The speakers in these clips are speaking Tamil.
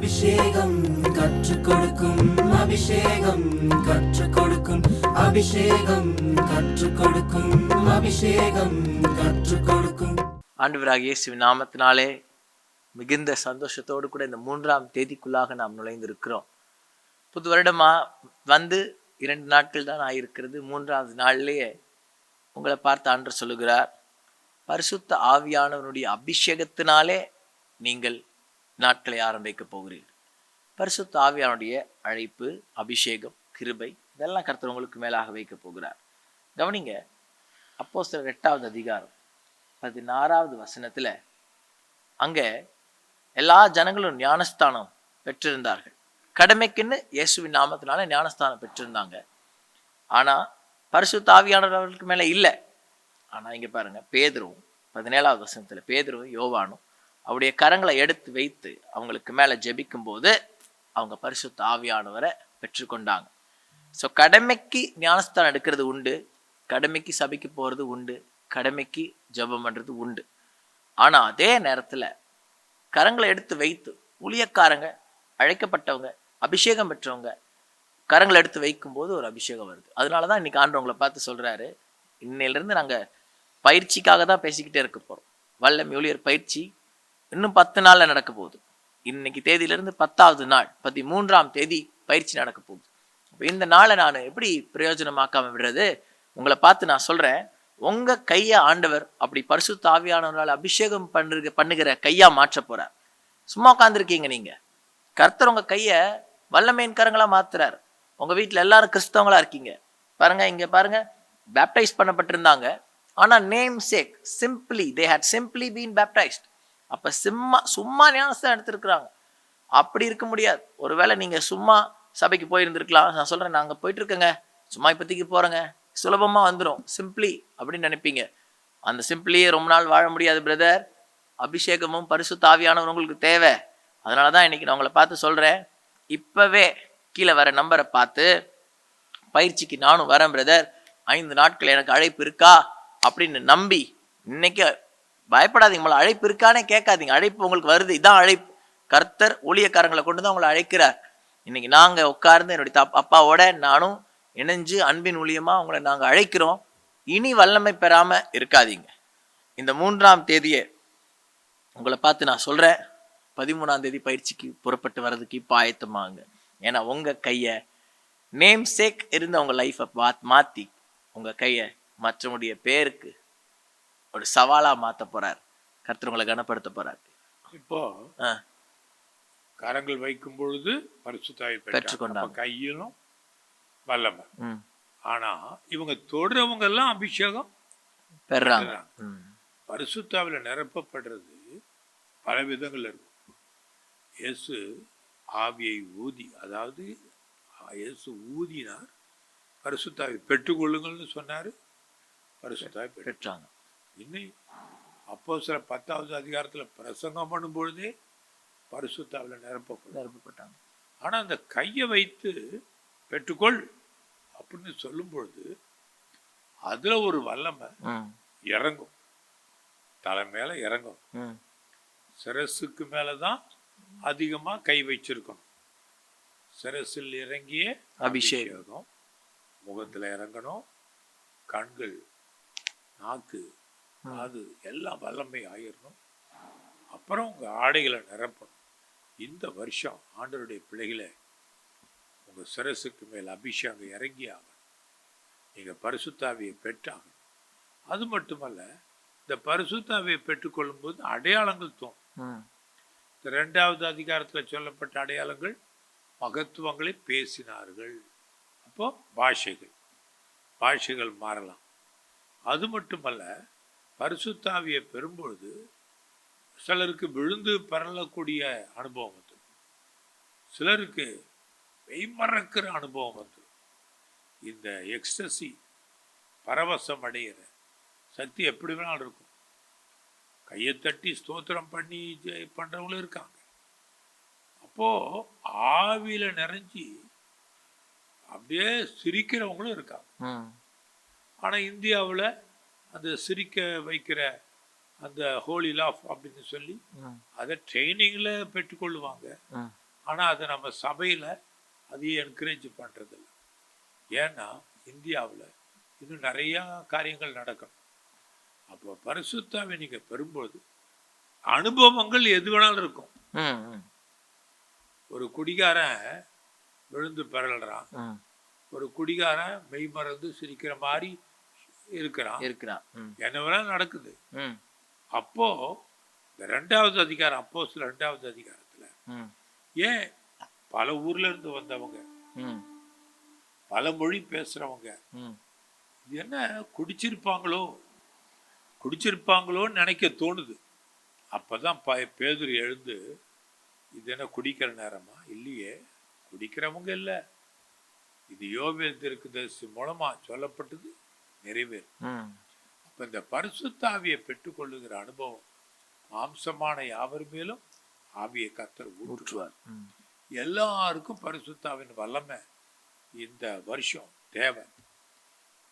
அபிஷேகம் கற்றுக் கொடுக்கும் அபிஷேகம் கற்றுக் கொடுக்கும் அபிஷேகம் கற்றுக் கொடுக்கும் அபிஷேகம் கற்றுக் கொடுக்கும். ஆண்டவராகிய இயேசுவின் நாமத்தினாலே மிகுந்த சந்தோஷத்தோடு கூட இந்த 3ஆம் தேதிக்குள்ளாக நாம் நுழைந்திருக்கிறோம். புது வருடமா வந்து 2 நாட்கள் தான் ஆயிருக்கிறது. 3ஆவது நாள்லேயே உங்களை பார்த்து ஆண்டவர் சொல்லுகிறார், பரிசுத்த ஆவியானவனுடைய அபிஷேகத்தினாலே நீங்கள் நாட்களை ஆரம்பிக்க போகிறீர்கள். பரிசுத்த ஆவியானுடைய அழைப்பு, அபிஷேகம், கிருபை இதெல்லாம் கர்த்தர் உங்களுக்கு மேலாக வைக்க போகிறார். கவனிங்க, அப்போஸ்தலர் 8வது அதிகாரம் 16வது வசனத்துல அங்க எல்லா ஜனங்களும் ஞானஸ்தானம் பெற்றிருந்தார்கள். கடமைக்குன்னு இயேசுவின் நாமத்தினால ஞானஸ்தானம் பெற்றிருந்தாங்க. ஆனா பரிசுத்த ஆவியானவர் அவர்களுக்கு மேல இல்லை. ஆனா இங்க பாருங்க, பேதுருவும் 17வது வசனத்துல பேதுருவும் யோவானும் அவருடைய கரங்களை எடுத்து வைத்து அவங்களுக்கு மேல ஜெபிக்கும் போது அவங்க பரிசுத்த ஆவியானவரை பெற்றுக்கொண்டாங்க. ஸோ கடமைக்கு ஞானஸ்தானம் எடுக்கிறது உண்டு, கடமைக்கு சபைக்கு போறது உண்டு, கடமைக்கு ஜெபம் பண்றது உண்டு. ஆனா அதே நேரத்துல கரங்களை எடுத்து வைத்து ஊழியக்காரங்க, அழைக்கப்பட்டவங்க, அபிஷேகம் பெற்றவங்க கரங்களை எடுத்து வைக்கும் போது ஒரு அபிஷேகம் வருது. அதனாலதான் இன்னைக்கு ஆண்டவங்களை பார்த்து சொல்றாரு, இன்னையிலிருந்து நாங்க பயிற்சிக்காக தான் பேசிக்கிட்டே இருக்க போறோம். வல்லமை ஊழியர் பயிற்சி இன்னும் 10 நாள்ல நடக்க போகுது. இன்னைக்கு தேதியிலிருந்து 10வது நாள் 13ஆம் தேதி பயிற்சி நடக்க போகுது. இந்த நாளை நான் எப்படி பிரயோஜனமாக்காம விடுறது? உங்களை பார்த்து நான் சொல்றேன், உங்க கையை ஆண்டவர் அப்படி பரிசுத்த ஆவியானவரால் அபிஷேகம் பண்ணுகிற கையா மாற்ற போறார். சும்மா உட்காந்துருக்கீங்க நீங்க, கர்த்தர் உங்க கையை வல்லமையின் கரங்களா மாத்துறார். உங்க வீட்டுல எல்லாரும் கிறிஸ்தவங்களா இருக்கீங்க பாருங்க, இங்க பாருங்க, பேப்டைஸ் பண்ணப்பட்டிருந்தாங்க. ஆனா namesake simply they had simply been baptised. அப்ப சும்மா ஞானஸ்தானம் எடுத்திருக்கிறாங்க. அப்படி இருக்க முடியாது. ஒருவேளை நீங்க சும்மா சபைக்கு போயிருந்திருக்கலாம். நான் சொல்றேன், நாங்க போயிட்டு இருக்கேங்க, சும்மா இப்போதைக்கு போறேங்க, சுலபமா வந்துடும் சிம்பிளி அப்படின்னு நினைப்பீங்க. அந்த சிம்பிளியே ரொம்ப நாள் வாழ முடியாது பிரதர். அபிஷேகமும் பரிசுத்த ஆவியானவர் உங்களுக்கு தேவை. அதனாலதான் இன்னைக்கு நான் உங்களை பார்த்து சொல்றேன், இப்பவே கீழே வர நம்பரை பார்த்து பயிற்சிக்கு நானும் வரேன் பிரதர், 5 நாட்கள் எனக்கு அழைப்பு இருக்கா அப்படின்னு நம்பி இன்னைக்கு பயப்படாதீங்க. உங்களை அழைப்பு இருக்கானே கேட்காதீங்க. அழைப்பு உங்களுக்கு வருது, இதான் அழைப்பு. கர்த்தர் ஊழியக்காரங்களை கொண்டு தான் உங்களை அழைக்கிறார். இன்னைக்கு நாங்க உட்கார்ந்து என்னுடைய அப்பாவோட நானும் இணைஞ்சு அன்பின் ஊழியமா உங்களை நாங்க அழைக்கிறோம். இனி வல்லமை பெறாம இருக்காதீங்க. இந்த 3ஆம் தேதியை உங்களை பார்த்து நான் சொல்றேன், 13ஆம் தேதி பயிற்சிக்கு புறப்பட்டு வர்றதுக்கு இப்போ ஆயத்தமாங்க. ஏன்னா உங்க கையை நேம் சேக் இருந்த உங்க லைஃபை மாத்தி உங்க கையை மற்றவங்களுடைய பேருக்கு ஒரு சவாலா மாத்த போறார். கர்த்தர் உங்களை கனப்படுத்த போறார். இப்போ கரங்கள் வைக்கும் பொழுது பரிசுத்தாவி பெற்றுக்கொண்டாங்க, கையிலும் வல்லமை. ஆனா இவங்க தொடுறவங்க எல்லாம் அபிஷேகம் பெறாங்க. பரிசுத்தாவில நிரப்பப்படுறது பல விதங்கள் இருக்கும். இயேசு ஆவியை ஊதி, அதாவது இயேசு ஊதினார், பரிசுத்தாவி பெற்றுக்கொள்ளுங்கள்னு சொன்னாரு, பரிசுத்தாவி பெற்றாங்க. இன்னும் அப்போஸ்தலர் 10வது அதிகாரத்துல பிரசங்கம் பண்ணும் பொழுதே பரிசுத்தாவில நிரப்பப்பட்டாங்க. ஆனா அந்த கையை வைத்து பெற்றுக்கொள் அப்படின்னு சொல்லும் பொழுது அதுல ஒரு வல்லமை இறங்கும், தலை மேல இறங்கும். சிரசுக்கு மேலதான் அதிகமா கை வச்சிருக்கணும். சிரசில் இறங்கிய அபிஷேகம் முகத்துல இறங்கணும். கண்கள், நாக்கு, அது எல்லாம் வல்லமை ஆயிரணும். அப்புறம் உங்க ஆடைகளை நிரப்பணும். இந்த வருஷம் ஆண்டவருடைய பிள்ளைகளை உங்க சிரசுக்கு மேல் அபிஷேகம் இறங்கி ஆகணும். நீங்க பரிசுத்தாவியை பெற்றாகணும். அது மட்டுமல்ல, இந்த பரிசுத்தாவியை பெற்றுக்கொள்ளும் போது அடையாளங்கள் தோணும். இந்த 2வது அதிகாரத்துல சொல்லப்பட்ட அடையாளங்கள், மகத்துவங்களை பேசினார்கள். அப்போ பாஷைகள் மாறலாம். அது மட்டுமல்ல, பரிசுத்தாவியை பெறும்பொழுது சிலருக்கு விழுந்து பரளக்கூடிய அனுபவம் வந்து, சிலருக்கு மெய்மறக்கிற அனுபவம் வந்து, இந்த எக்ஸ்டசி பரவசம் அடைகிற சக்தி எப்படி வேணாலும் இருக்கும். கையை தட்டி ஸ்தோத்திரம் பண்ணி பண்றவங்களும் இருக்காங்க. அப்போ ஆவியில நிறைஞ்சி அப்படியே சிரிக்கிறவங்களும் இருக்காங்க. ஆனா இந்தியாவில் அந்த சிரிக்க வைக்கிற அந்த ஹோலி லாஃப் அப்படின்னு சொல்லி அதை ட்ரைனிங்ல பெற்றுக்கொள்ளுவாங்க. ஆனால் அதை நம்ம சபையில் அதையே என்கரேஜ் பண்ணுறதில்ல. ஏன்னா இந்தியாவில் இன்னும் நிறையா காரியங்கள் நடக்கணும். அப்போ பரிசுத்தாவை நீங்கள் பெறும்போது அனுபவங்கள் எது வேணாலும் இருக்கும். ஒரு குடிகாரன் விழுந்து பிறல்றான், ஒரு குடிகாரன் மெய் மறந்து சிரிக்கிற மாதிரி இருக்கிறான், என்ன வேணாலும் நடக்குது. அப்போ இந்த 2வது அதிகாரம், அப்போஸ்தலர் 2வது அதிகாரத்துல ஏன் பல ஊர்ல இருந்து வந்தவங்க, பல மொழி பேசுறவங்க, இது என்ன குடிச்சிருப்பாங்களோன்னு நினைக்க தோணுது. அப்பதான் பேதுரு எழுந்து, இது என்ன குடிக்கிற நேரமா? இல்லையே, குடிக்கிறவங்க இல்லை, இது யோவேல் தீர்க்கதரிசி மூலமா சொல்லப்பட்டது நிறைவேறும். அப்ப இந்த பரிசுத்த ஆவியை பெற்றுக்கொள்ளுகிற அனுபவம் மாம்சமான யாவர் மேலும் ஆவியை கர்த்தர் ஊற்றுவார். எல்லாருக்கும் பரிசுத்தாவின் வல்லமை இந்த வருஷம் தேவை.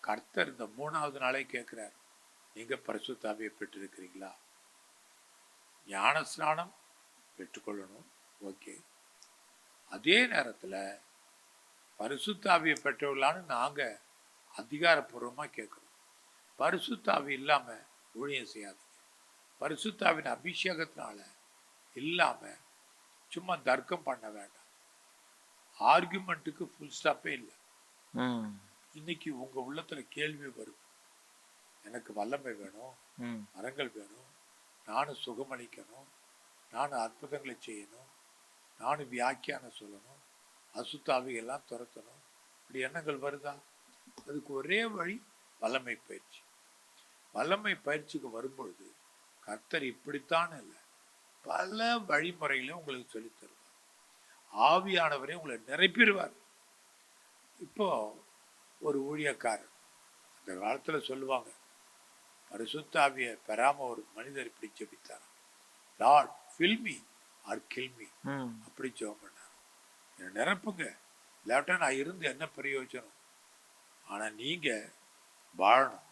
கர்த்தர் இந்த 3வது நாளே கேட்கிறார், நீங்க பரிசுத்தாவியை பெற்றிருக்கிறீங்களா? ஞான ஸ்நானம் பெற்றுக்கொள்ளணும், ஓகே. அதே நேரத்தில் பரிசுத்தாவியை பெற்றவர்களான்னு நாங்கள் அதிகாரப்பூர்வமாக கேட்குறோம். பரிசுத்தாவி இல்லாமல் ஊழியம் செய்யாதீங்க. பரிசுத்தாவின் அபிஷேகத்தினால இல்லாமல் சும்மா தர்க்கம் பண்ண வேண்டாம். ஆர்குமெண்ட்டுக்கு ஃபுல் ஸ்டாப்பே இல்லை. இன்னைக்கு உங்கள் உள்ளத்தில் கேள்வி வரும், எனக்கு வல்லமை வேணும், மரங்கள் வேணும், நானும் சுகமளிக்கணும், நானும் அற்புதங்களை செய்யணும், நானும் வியாக்கியானம் சொல்லணும், அசுத்தாவிகள்லாம் துரத்தணும், இப்படி எண்ணங்கள் வருதா? அதுக்கு ஒரே வழி வல்லமை பயிற்சி. வல்லமை பயிற்சிக்கு வரும்பொழுது கர்த்தர் இப்படித்தான் இல்லை, பல வழிமுறைகளையும் உங்களுக்கு சொல்லித் தருவார். ஆவியானவரே உங்களை நிரப்பிடுவார். இப்போ ஒரு ஊழியக்காரர் அந்த காலத்துல சொல்லுவாங்க, பரிசுத்த ஆவியை பெறாம ஒரு மனிதர் இப்படி ஜெபித்தார், lord fill me or kill me, அப்படி ஜெபம் பண்ணார். என்னை நிரப்புங்க, இல்லாட்டா நான் இருந்து என்ன பிரயோஜனம்? ஆனா நீங்க வாழணும்.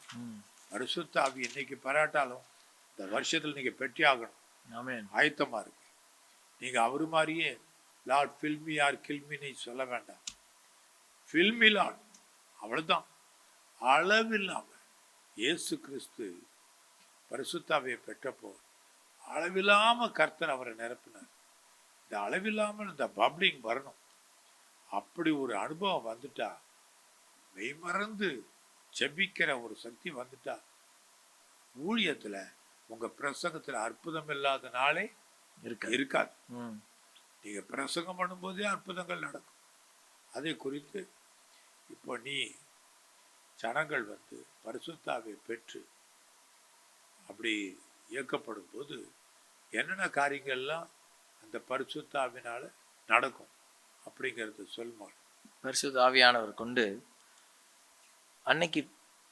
பரிசுத்த ஆவி இன்னைக்கு பெறாட்டாலும் இந்த வருஷத்துல நீங்க பெற்றி ஆகணும். ஆயத்தமா இருக்கு. நீங்க அவரு மாதிரியே Lord fill me or kill me சொல்ல வேண்டாம். ஃபில் மீ லார்ட், அவ்வளவுதான். அளவில்லாம இயேசு கிறிஸ்து பரிசுத்தாவியை பெற்றப்போ அளவில்லாம கர்த்தர் அவரை நிரப்பினார். இந்த அளவில்லாமல் இந்த பப்ளிங் வரணும். அப்படி ஒரு அனுபவம் வந்துட்டா, மெய்மறந்து ஜெபிக்கிற ஒரு சக்தி வந்துட்டா, ஊழியத்துல உங்க பிரசங்கத்துல அற்புதம் இல்லாத நாளே இருக்காது. நீங்க பிரசங்கம் பண்ணும்போதே அற்புதங்கள் நடக்கும். அதை குறித்து இப்போ நீ ஜனங்கள் வந்து பரிசுத்தாவை பெற்று அப்படி இயக்கப்படும் போது என்னென்ன காரியங்கள்லாம் அந்த பரிசுத்தாவினால நடக்கும் அப்படிங்கிறது சொல்லுமா? பரிசுத்த ஆவியானவர் கொண்டு அன்னைக்கு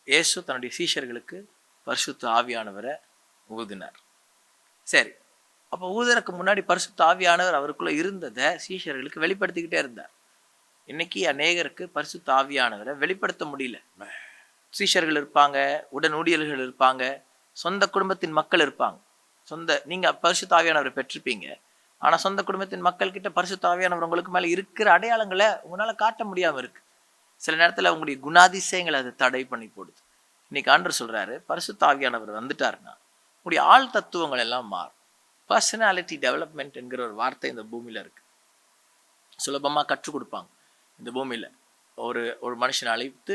இயேசு தன்னுடைய சீஷர்களுக்கு பரிசுத்த ஆவியானவரை ஊதினார். சரி, அப்போ ஊதுறதுக்கு முன்னாடி பரிசுத்த ஆவியானவர் அவருக்குள்ள இருந்ததை சீஷர்களுக்கு வெளிப்படுத்திக்கிட்டே இருந்தார். இன்னைக்கு அநேகருக்கு பரிசுத்த ஆவியானவரை வெளிப்படுத்த முடியல. சீஷர்கள் இருப்பாங்க, உடன் ஊழியர்கள் இருப்பாங்க, சொந்த குடும்பத்தின் மக்கள் இருப்பாங்க. நீங்க பரிசுத்த ஆவியானவரை பெற்றிருப்பீங்க, ஆனா சொந்த குடும்பத்தின் மக்கள் கிட்ட பரிசுத்த ஆவியானவர் உங்களுக்கு மேல இருக்கிற அடையாளங்களை உங்களால காட்ட முடியாம இருக்கு. சில நேரத்துல உங்களுடைய குணாதிசயங்களை அதை தடை பண்ணி போடுது. இன்னைக்கு ஆண்டவர் சொல்றாரு, பரிசுத்த ஆவியானவர் வந்துட்டாருன்னா உங்களுடைய ஆள் தத்துவங்கள் எல்லாம் மாறும். பர்சனாலிட்டி டெவலப்மெண்ட் என்கிற ஒரு வார்த்தை இந்த பூமியில இருக்கு. சுலபமா கற்றுக் கொடுப்பாங்க. இந்த பூமியில ஒரு மனுஷனை அழைத்து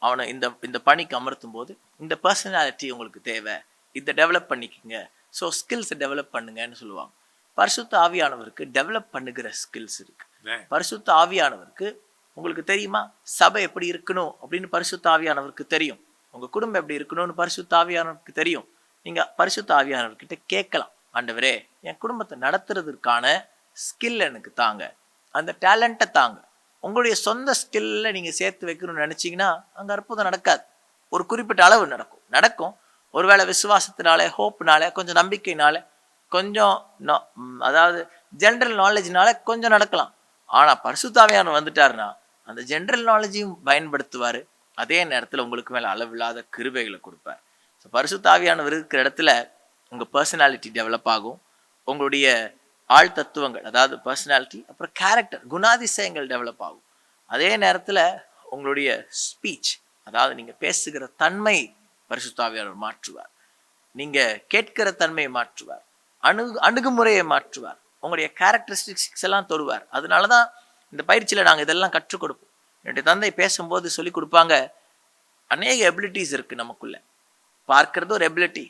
அவனை இந்த பணிக்கு அமர்த்தும் போது, இந்த பர்சனாலிட்டி உங்களுக்கு தேவை, இதை டெவலப் பண்ணிக்கங்க, ஸோ ஸ்கில்ஸை டெவலப் பண்ணுங்கன்னு சொல்லுவாங்க. பரிசுத்த ஆவியானவருக்கு டெவலப் பண்ணுகிற ஸ்கில்ஸ் இருக்கு. பரிசுத்த ஆவியானவருக்கு உங்களுக்கு தெரியுமா, சபை எப்படி இருக்கணும் அப்படின்னு பரிசுத்த ஆவியானவருக்கு தெரியும். உங்க குடும்பம் எப்படி இருக்கணும்னு பரிசுத்த ஆவியானவருக்கு தெரியும். நீங்க பரிசுத்த ஆவியானவர்கிட்ட கேட்கலாம், ஆண்டவரே என் குடும்பத்தை நடத்துறதுக்கான ஸ்கில் எனக்கு தாங்க, அந்த டேலண்ட்டை தாங்க. உங்களுடைய சொந்த ஸ்கில்ல நீங்க சேர்த்து வைக்கணும்னு நினைச்சீங்கன்னா அங்க அற்புதம் நடக்காது. ஒரு குறிப்பிட்ட அளவு நடக்கும். ஒருவேளை விசுவாசத்தினால, ஹோப்னால, கொஞ்சம் நம்பிக்கைனால, கொஞ்சம் அதாவது ஜென்ரல் நாலேஜ்னால கொஞ்சம் நடக்கலாம். ஆனா பரிசுத்த ஆவியானவர் வந்துட்டாருன்னா அந்த ஜென்ரல் நாலேஜையும் பயன்படுத்துவாரு. அதே நேரத்துல உங்களுக்கு மேல அளவில்லாத கிருபைகளை கொடுப்பார். பரிசுத்த ஆவியானவர் இருக்கிற இடத்துல உங்க பர்சனாலிட்டி டெவலப் ஆகும். உங்களுடைய ஆள் தத்துவங்கள், அதாவது பர்சனாலிட்டி, அப்புறம் கேரக்டர், குணாதிசயங்கள் டெவலப் ஆகும். அதே நேரத்தில் உங்களுடைய ஸ்பீச், அதாவது நீங்கள் பேசுகிற தன்மை பரிசுத்த ஆவியானவர் மாற்றுவார். நீங்கள் கேட்கிற தன்மையை மாற்றுவார். அணுகுமுறையை மாற்றுவார். உங்களுடைய கேரக்டரிஸ்டிக்ஸ் எல்லாம் தொடுவார். அதனால தான் இந்த பயிற்சியில் நாங்கள் இதெல்லாம் கற்றுக் கொடுப்போம். என்னுடைய தந்தை பேசும்போது சொல்லி கொடுப்பாங்க, அநேக எபிலிட்டிஸ் இருக்குது நமக்குள்ள. பார்க்கறது ஒரு எபிலிட்டி.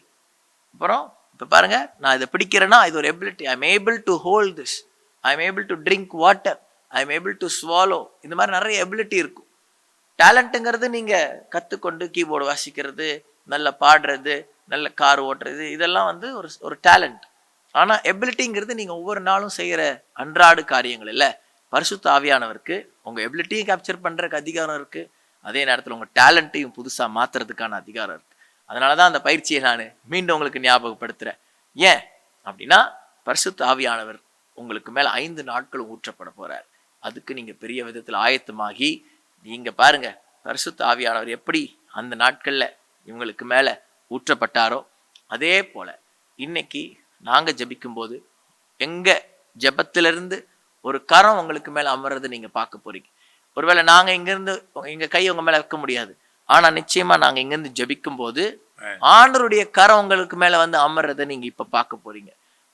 அப்புறம் இப்போ பாருங்க, நான் இதை பிடிக்கிறேன்னா இது ஒரு ability. I am able to hold this, I am able to drink water, I am able to swallow. இந்த மாதிரி நிறைய எபிலிட்டி இருக்கும். டேலண்ட்டுங்கிறது நீங்கள் கற்றுக்கொண்டு கீபோர்டு வாசிக்கிறது, நல்ல பாடுறது, நல்ல கார் ஓட்டுறது, இதெல்லாம் வந்து ஒரு டேலண்ட். ஆனால் எபிலிட்டிங்கிறது நீங்கள் ஒவ்வொரு நாளும் செய்கிற அன்றாட காரியங்கள் இல்லை. பரிசுத்த ஆவியானவருக்கு உங்கள் எபிலிட்டியும் கேப்சர் பண்ணுறதுக்கு அதிகாரம் இருக்குது. அதே நேரத்தில் உங்கள் டேலண்ட்டையும் புதுசாக மாற்றுறதுக்கான அதிகாரம் இருக்குது. அதனால தான் அந்த பயிற்சியை நான் மீண்டும் உங்களுக்கு ஞாபகப்படுத்துகிறேன். ஏன் அப்படின்னா, பரிசுத்த ஆவியானவர் உங்களுக்கு மேலே 5 நாட்கள் ஊற்றப்பட போகிறார். அதுக்கு நீங்கள் பெரிய விதத்தில் ஆயத்தமாகி, நீங்கள் பாருங்கள், பரிசுத்த ஆவியானவர் எப்படி அந்த நாட்களில் இவங்களுக்கு மேலே ஊற்றப்பட்டாரோ அதே போல் இன்னைக்கு நாங்கள் ஜெபிக்கும்போது எங்கள் ஜெபத்திலிருந்து ஒரு கரம் உங்களுக்கு மேலே அமர்றது நீங்கள் பார்க்க போறீங்க. ஒருவேளை நாங்கள் இங்கேருந்து எங்கள் கை உங்கள் மேலே வைக்க முடியாது, ஆனால் நிச்சயமாக நாங்கள் இங்கேருந்து ஜெபிக்கும் போது ஆண்டவருடைய கரம் உங்களுக்கு மேலே வந்து அமர்றதை நீங்கள் இப்போ பார்க்க போறீங்க.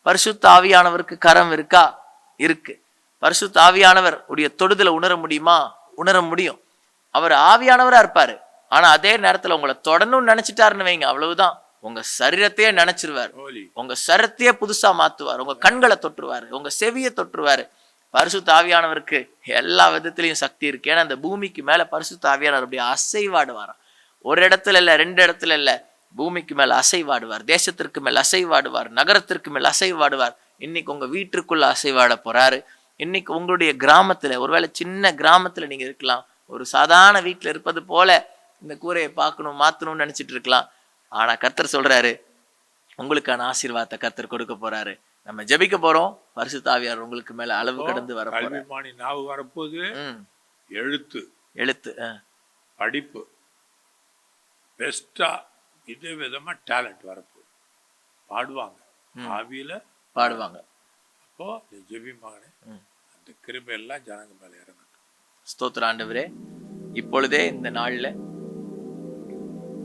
பரிசுத்த ஆவியானவருக்கு கரம் இருக்கா? இருக்கு. பரிசுத்த ஆவியானவர் உடைய தொடுதலை உணர முடியுமா? உணர முடியும். அவர் ஆவியானவராக இருப்பார். ஆனால் அதே நேரத்தில் உங்களை தொடணும்னு நினச்சிட்டாருன்னு வைங்க, அவ்வளவுதான். உங்க சரீரத்தையே நினைச்சிருவார். உங்க சரீரத்தையே புதுசா மாத்துவார். உங்க கண்களை தொற்றுவார், உங்க செவியை தொற்றுவார். பரிசுத்த ஆவியானவருக்கு எல்லா விதத்திலையும் சக்தி இருக்கு. ஏன்னா அந்த பூமிக்கு மேல பரிசுத்த ஆவியானவர் அப்படியே அசைவாடுவாராம். ஒரு இடத்துல இல்ல, 2 இடத்துல இல்ல, பூமிக்கு மேல அசைவாடுவார். தேசத்திற்கு மேல் அசைவாடுவார். நகரத்திற்கு மேல் அசைவாடுவார். இன்னைக்கு உங்க வீட்டுக்குள்ள அசைவாட போறாரு. இன்னைக்கு உங்களுடைய கிராமத்துல, ஒருவேளை சின்ன கிராமத்துல நீங்க இருக்கலாம், ஒரு சாதாரண வீட்டுல இருப்பது போல இந்த கூரையை பார்க்கணும், மாத்தணும்னு நினைச்சிட்டு இருக்கலாம். ஆனா கர்த்தர் சொல்றாரு, உங்களுக்கான ஆசீர்வாதத்தை கர்த்தர் கொடுக்க போறாரு. நம்ம ஜெபிக்க போறோம். பரிசுத்த ஆவியார் உங்களுக்கு மேல அளவு கடந்து வரப்போகுது. நாவு வரப்போகுது. எழுத்து படிப்பு பெஸ்டா இதே விதமா டேலண்ட் வரப்போகுது. பாடுவாங்க, ஆவியில பாடுவாங்க. அப்போ ஜெபி மகனே, அந்த கிருபை எல்லாம் ஜனங்க மேல இறங்கட்டும். ஸ்தோத்திர ஆண்டவரே, இப்பொழுதே இந்த நாள்ல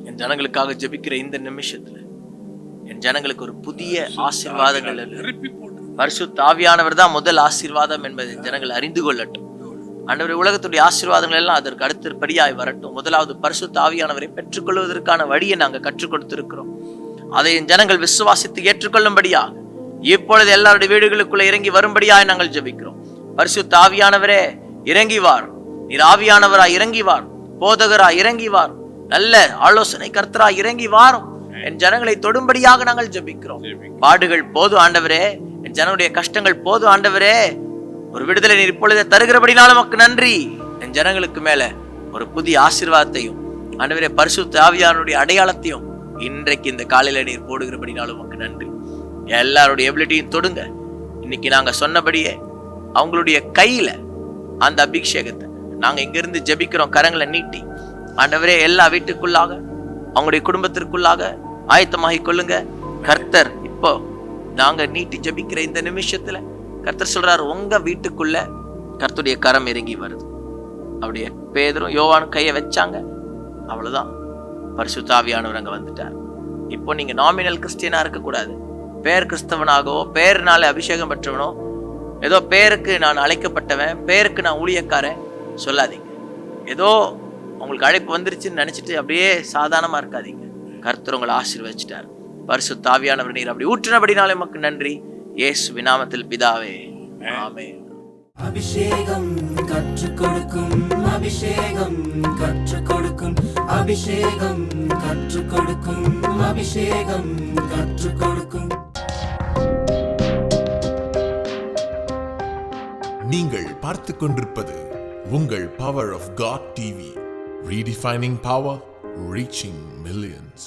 என் ஜனங்களுக்காக ஜெபிக்கிற இந்த நிமிஷத்துல என் ஜனங்களுக்கு ஒரு புதிய ஆசீர்வாதங்கள், பரிசுத்த ஆவியானவர் தான் முதல் ஆசீர்வாதம் என்பதை என் ஜனங்கள் அறிந்து கொள்ளட்டும். ஆண்டவரே, உலகத்துடைய ஆசீர்வாதங்கள் எல்லாம் அதற்கு அடுத்தபடியாய் வரட்டும். முதலாவது பரிசுத்த ஆவியானவரை பெற்றுக்கொள்வதற்கான வழியை நாங்கள் கற்றுக் கொடுத்திருக்கிறோம். அதை என் ஜனங்கள் விசுவாசித்து ஏற்றுக்கொள்ளும்படியா இப்பொழுது எல்லாருடைய வீடுகளுக்குள்ள இறங்கி வரும்படியாய் நாங்கள் ஜெபிக்கிறோம். பரிசுத்த ஆவியானவரே இறங்கி வார். நீர் ஆவியானவரா இறங்கி வார். போதகரா இறங்கி வார். நல்ல ஆலோசனை கர்த்தரா இறங்கி வாரும். என் ஜனங்களை தொடும்படியாக நாங்கள் ஜெபிக்கிறோம். பாடுகள் போது ஆண்டவரே, என் ஜனங்களுடைய கஷ்டங்கள் போது ஆண்டவரே, ஒரு விடுதலை நீர் இப்பொழுதே தருகிறபடினாலும் உமக்கு நன்றி. என் ஜனங்களுக்கு மேல ஒரு புதிய ஆசீர்வாதத்தையும் ஆண்டவரே, பரிசுத்த ஆவியானுடைய அடையாளத்தையும் இன்றைக்கு இந்த காலையில நீர் போடுகிறபடினாலும் உமக்கு நன்றி. எல்லாருடைய எபிலிட்டியும் தொடுங்க. இன்னைக்கு நாங்க சொன்னபடியே அவங்களுடைய கையில அந்த அபிஷேகத்தை நாங்க இங்கிருந்து ஜெபிக்கிறோம். கரங்களை நீட்டி ஆண்டவரே, எல்லா வீட்டுக்குள்ளாக அவங்களுடைய குடும்பத்திற்குள்ளாக ஆயத்தமாகி கொள்ளுங்க. கர்த்தர் இப்போ நாங்க நீட்டி ஜெபிக்கிற இந்த நிமிஷத்துல கர்த்தர் சொல்றாரு, உங்க வீட்டுக்குள்ள கர்த்தருடைய கரம் இறங்கி வருது. அப்படியே பேதுரும் யோவானும் கையை வச்சாங்க, அவ்வளவுதான், பரிசுத்த ஆவியானவர் அங்க வந்துட்டார். இப்போ நீங்க நாமினல் கிறிஸ்டியனா இருக்கக்கூடாது. பேர் கிறிஸ்தவனாகவோ, பேருனால அபிஷேகம் பெற்றவனோ, ஏதோ பேருக்கு நான் அழைக்கப்பட்டவன், பேருக்கு நான் ஊழியக்காரன் சொல்லாதீங்க. ஏதோ உங்களுக்கு அழைப்பு வந்துருச்சுன்னு நினைச்சிட்டு அப்படியே சாதாரணமா இருக்காதீங்க. கர்த்தர் உங்களை ஆசீர்வதிச்சிட்டார். பரிசுத்த ஆவியானவர் நீர் அப்படி ஊற்றினபடினாலே உமக்கு நன்றி. இயேசுவின் நாமத்தில் பிதாவே, ஆமென். அபிஷேகம் கற்றுக் கொடுக்கும், அபிஷேகம் கற்றுக் கொடுக்கும், அபிஷேகம் கற்றுக் கொடுக்கும், அபிஷேகம் கற்றுக் கொடுக்கும். நீங்கள் பார்த்து கொண்டிருப்பது உங்கள் power of God TV. Redefining power, reaching millions.